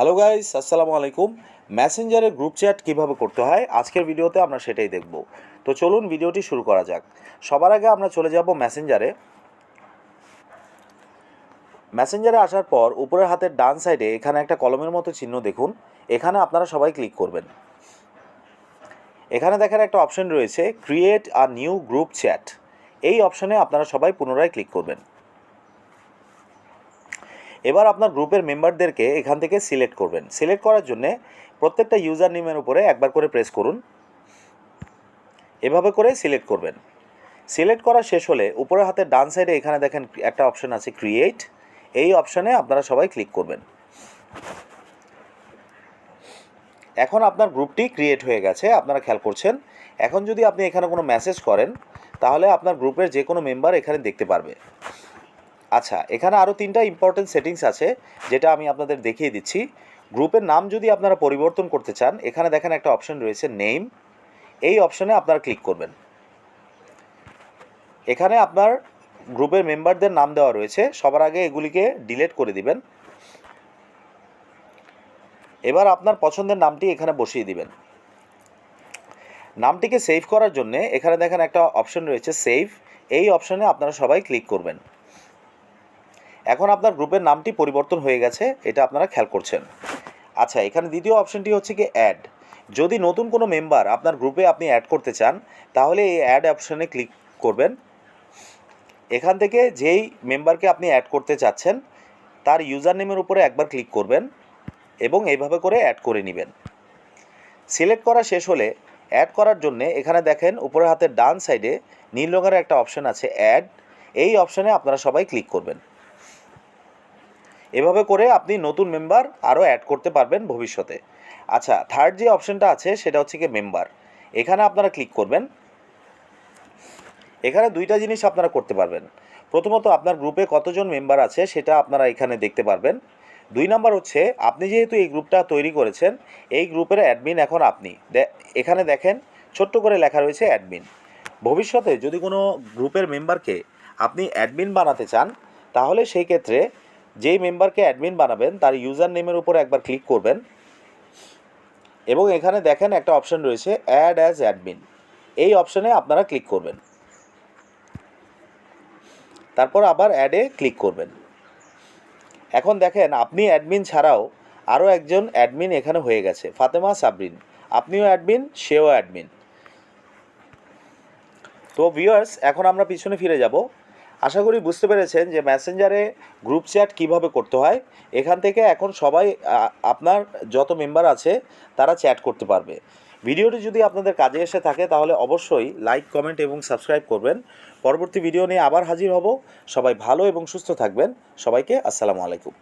Hello guys, আসসালামু আলাইকুম। মেসেঞ্জারে গ্রুপ চ্যাট কীভাবে করতে হয় আজকের ভিডিওতে আমরা সেটাই দেখব। তো চলুন ভিডিওটি শুরু করা যাক। সবার আগে আমরা চলে যাব মেসেঞ্জারে। মেসেঞ্জারে আসার পর উপরের হাতের ডান সাইডে এখানে একটা কলমের মতো চিহ্ন দেখুন, এখানে আপনারা সবাই ক্লিক করবেন। এখানে দেখেন একটা অপশন রয়েছে create a new group chat. এই অপশানে আপনারা সবাই পুনরায় ক্লিক করবেন। এবার আপনার গ্রুপের মেম্বারদেরকে এখান থেকে সিলেক্ট করবেন। সিলেক্ট করার জন্য প্রত্যেকটা ইউজার নেমের উপরে একবার করে প্রেস করুন। এভাবে করে সিলেক্ট করবেন। সিলেক্ট করা শেষ হলে উপরের হাতের ডান সাইডে এখানে দেখেন একটা অপশন আছে ক্রিয়েট। এই অপশানে আপনারা সবাই ক্লিক করবেন। এখন আপনার গ্রুপটি ক্রিয়েট হয়ে গেছে, আপনারা খেয়াল করছেন। এখন যদি আপনি এখানে কোনো মেসেজ করেন তাহলে আপনার গ্রুপের যে কোনো মেম্বার এখানে দেখতে পারবে। আচ্ছা, এখানে আরও 3টা ইম্পর্টেন্ট সেটিংস আছে যেটা আমি আপনাদের দেখিয়ে দিচ্ছি। গ্রুপের নাম যদি আপনারা পরিবর্তন করতে চান, এখানে দেখেন একটা অপশন রয়েছে নেম। এই অপশানে আপনারা ক্লিক করবেন। এখানে আপনার গ্রুপের মেম্বারদের নাম দেওয়া রয়েছে, সবার আগে এগুলিকে ডিলিট করে দিবেন। এবার আপনার পছন্দের নামটি এখানে বসিয়ে দিবেন। নামটিকে সেভ করার জন্য এখানে দেখেন একটা অপশন রয়েছে সেভ। এই অপশানে আপনারা সবাই ক্লিক করবেন। এখন আপনার গ্রুপের নামটি পরিবর্তন হয়ে গেছে, এটা আপনারা খেয়াল করছেন। আচ্ছা, এখানে দ্বিতীয় অপশনটি হচ্ছে কি অ্যাড। যদি নতুন কোনো মেম্বার আপনার গ্রুপে আপনি অ্যাড করতে চান তাহলে এই অ্যাড অপশানে ক্লিক করবেন। এখান থেকে যেই মেম্বারকে আপনি অ্যাড করতে চাচ্ছেন তার ইউজার নেমের উপরে একবার ক্লিক করবেন এবং এইভাবে করে অ্যাড করে নেবেন। সিলেক্ট করা শেষ হলে অ্যাড করার জন্যে এখানে দেখেন উপরের হাতের ডান সাইডে নীল রঙের একটা অপশান আছে অ্যাড। এই অপশানে আপনারা সবাই ক্লিক করবেন। এভাবে করে আপনি নতুন মেম্বার আরও অ্যাড করতে পারবেন ভবিষ্যতে। আচ্ছা, থার্ড যে অপশানটা আছে সেটা হচ্ছে কি মেম্বার। এখানে আপনারা ক্লিক করবেন। এখানে 2টা জিনিস আপনারা করতে পারবেন। প্রথমত আপনার গ্রুপে কতজন মেম্বার আছে সেটা আপনারা এখানে দেখতে পারবেন। 2 নাম্বার হচ্ছে আপনি যেহেতু এই গ্রুপটা তৈরি করেছেন, এই গ্রুপের অ্যাডমিন এখন আপনি। এখানে দেখেন ছোট্ট করে লেখা রয়েছে অ্যাডমিন। ভবিষ্যতে যদি কোনো গ্রুপের মেম্বারকে আপনি অ্যাডমিন বানাতে চান তাহলে সেই ক্ষেত্রে যেই মেম্বারকে অ্যাডমিন বানাবেন তার ইউজার নেমের উপরে একবার ক্লিক করবেন এবং এখানে দেখেন একটা অপশন রয়েছে অ্যাড অ্যাজ অ্যাডমিন। এই অপশানে আপনারা ক্লিক করবেন। তারপর আবার অ্যাডে ক্লিক করবেন। এখন দেখেন আপনি অ্যাডমিন ছাড়াও আরও একজন অ্যাডমিন এখানে হয়ে গেছে, ফাতেমা সাবরিন। আপনিও অ্যাডমিন, সেও অ্যাডমিন। তো ভিউয়ার্স, এখন আমরা পিছনে ফিরে যাব। আশা করি বুঝতে পেরেছেন যে মেসেঞ্জারে গ্রুপ চ্যাট কীভাবে করতে হয়। এখান থেকে এখন সবাই আপনার যত মেম্বার আছে তারা চ্যাট করতে পারবে। ভিডিওটি যদি আপনাদের কাজে এসে থাকে তাহলে অবশ্যই লাইক, কমেন্ট এবং সাবস্ক্রাইব করবেন। পরবর্তী ভিডিও নিয়ে আবার হাজির হব। সবাই ভালো এবং সুস্থ থাকবেন। সবাইকে আসসালামু আলাইকুম।